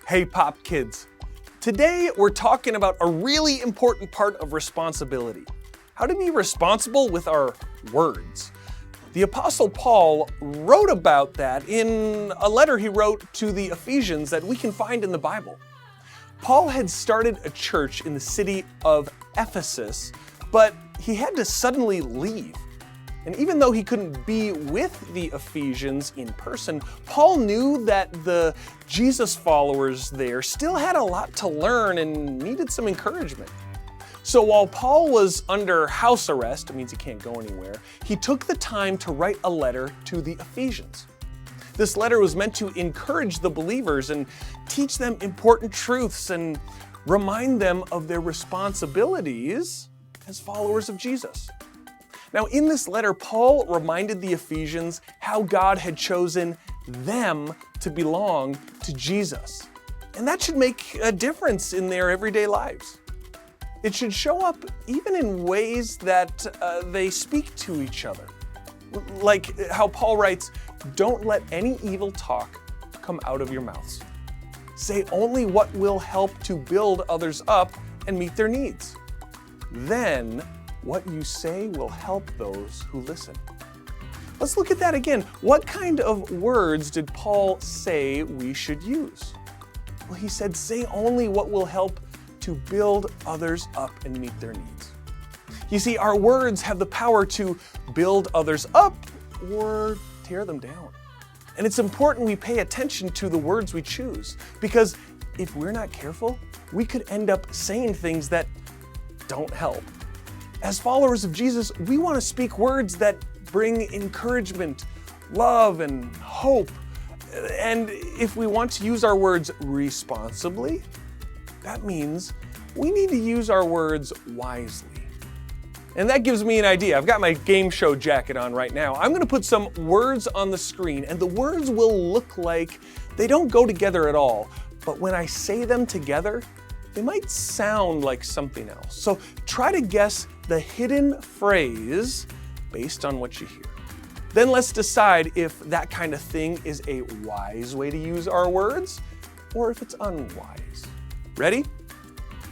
Hey Pop Kids! Today we're talking about a really important part of responsibility. How to be responsible with our words. The Apostle Paul wrote about that in a letter he wrote to the Ephesians that we can find in the Bible. Paul had started a church in the city of Ephesus, but he had to suddenly leave. And even though he couldn't be with the Ephesians in person, Paul knew that the Jesus followers there still had a lot to learn and needed some encouragement. So while Paul was under house arrest, it means he can't go anywhere, he took the time to write a letter to the Ephesians. This letter was meant to encourage the believers and teach them important truths and remind them of their responsibilities as followers of Jesus. Now, in this letter, Paul reminded the Ephesians how God had chosen them to belong to Jesus. And that should make a difference in their everyday lives. It should show up even in ways that they speak to each other. Like how Paul writes, "Don't let any evil talk come out of your mouths. Say only what will help to build others up and meet their needs. Then what you say will help those who listen." Let's look at that again. What kind of words did Paul say we should use? Well, he said, say only what will help to build others up and meet their needs. You see, our words have the power to build others up or tear them down. And it's important we pay attention to the words we choose, because if we're not careful, we could end up saying things that don't help. As followers of Jesus, we want to speak words that bring encouragement, love, and hope. And if we want to use our words responsibly, that means we need to use our words wisely. And that gives me an idea. I've got my game show jacket on right now. I'm going to put some words on the screen, and the words will look like they don't go together at all. But when I say them together, they might sound like something else. So try to guess the hidden phrase based on what you hear. Then let's decide if that kind of thing is a wise way to use our words or if it's unwise. Ready?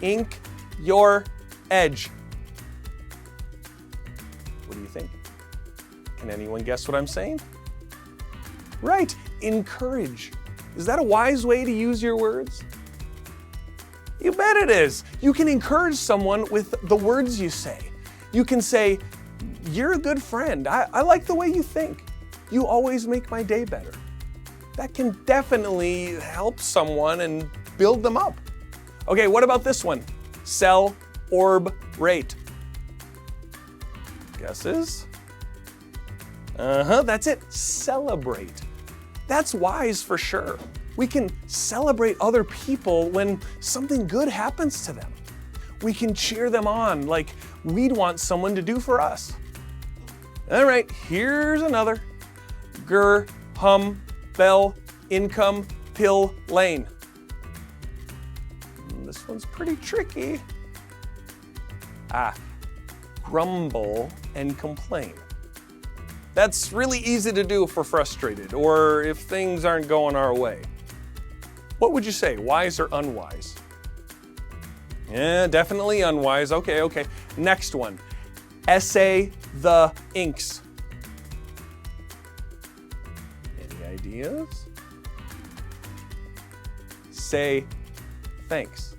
Ink your edge. What do you think? Can anyone guess what I'm saying? Right, encourage. Is that a wise way to use your words? You bet it is. You can encourage someone with the words you say. You can say, "You're a good friend. I like the way you think. You always make my day better." That can definitely help someone and build them up. Okay, what about this one? Sell, orb, rate. Guesses? That's it. Celebrate. That's wise for sure. We can celebrate other people when something good happens to them. We can cheer them on like we'd want someone to do for us. All right, here's another. Gur, hum, bell, income, pill, lane. This one's pretty tricky. Grumble and complain. That's really easy to do if we're frustrated or if things aren't going our way. What would you say, wise or unwise? Yeah, definitely unwise. Okay. Next one. Essay the inks. Any ideas? Say thanks.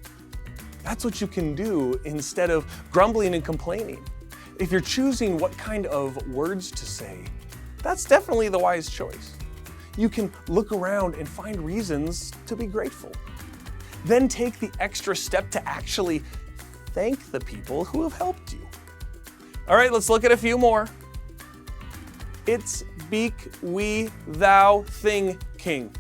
That's what you can do instead of grumbling and complaining. If you're choosing what kind of words to say, that's definitely the wise choice. You can look around and find reasons to be grateful. Then take the extra step to actually thank the people who have helped you. All right, let's look at a few more. It's speak, we, thou, thing, king.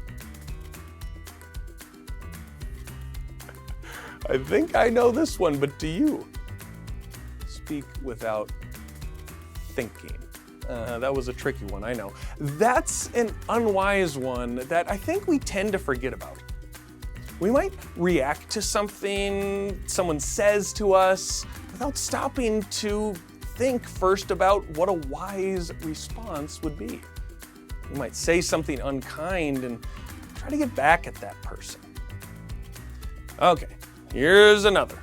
I think I know this one, but do you? Speak without thinking. That was a tricky one, I know. That's an unwise one that I think we tend to forget about. We might react to something someone says to us without stopping to think first about what a wise response would be. We might say something unkind and try to get back at that person. Okay, here's another.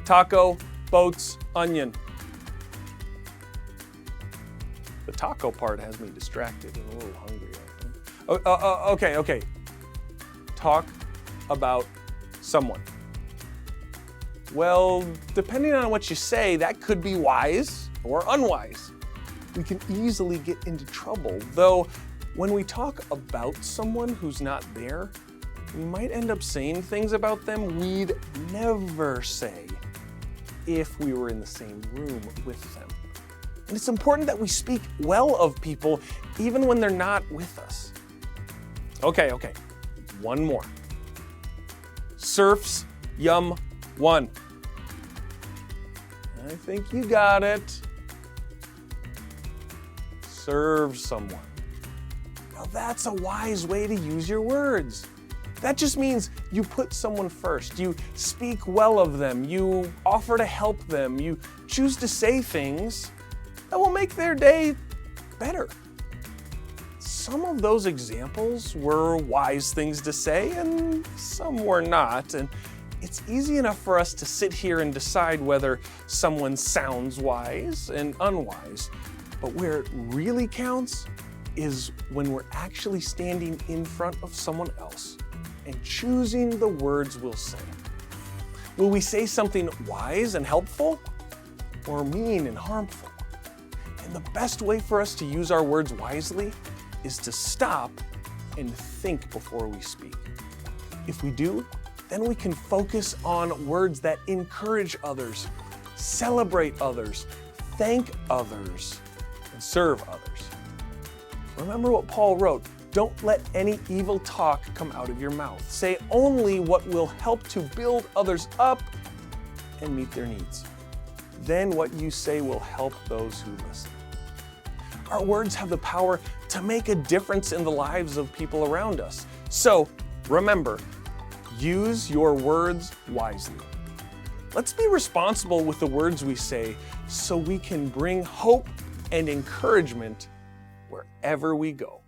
Taco, boats, onion. The taco part has me distracted and a little hungry, I think. Okay. Talk about someone. Well, depending on what you say, that could be wise or unwise. We can easily get into trouble, though when we talk about someone who's not there, we might end up saying things about them we'd never say if we were in the same room with them. And it's important that we speak well of people even when they're not with us. Okay. One more. Surfs, yum, one. I think you got it. Serve someone. Now that's a wise way to use your words. That just means you put someone first. You speak well of them. You offer to help them. You choose to say things that will make their day better. Some of those examples were wise things to say, and some were not. And it's easy enough for us to sit here and decide whether someone sounds wise and unwise. But where it really counts is when we're actually standing in front of someone else and choosing the words we'll say. Will we say something wise and helpful, or mean and harmful? And the best way for us to use our words wisely is to stop and think before we speak. If we do, then we can focus on words that encourage others, celebrate others, thank others, and serve others. Remember what Paul wrote, don't let any evil talk come out of your mouth. Say only what will help to build others up and meet their needs. Then what you say will help those who listen. Our words have the power to make a difference in the lives of people around us. So remember, use your words wisely. Let's be responsible with the words we say so we can bring hope and encouragement wherever we go.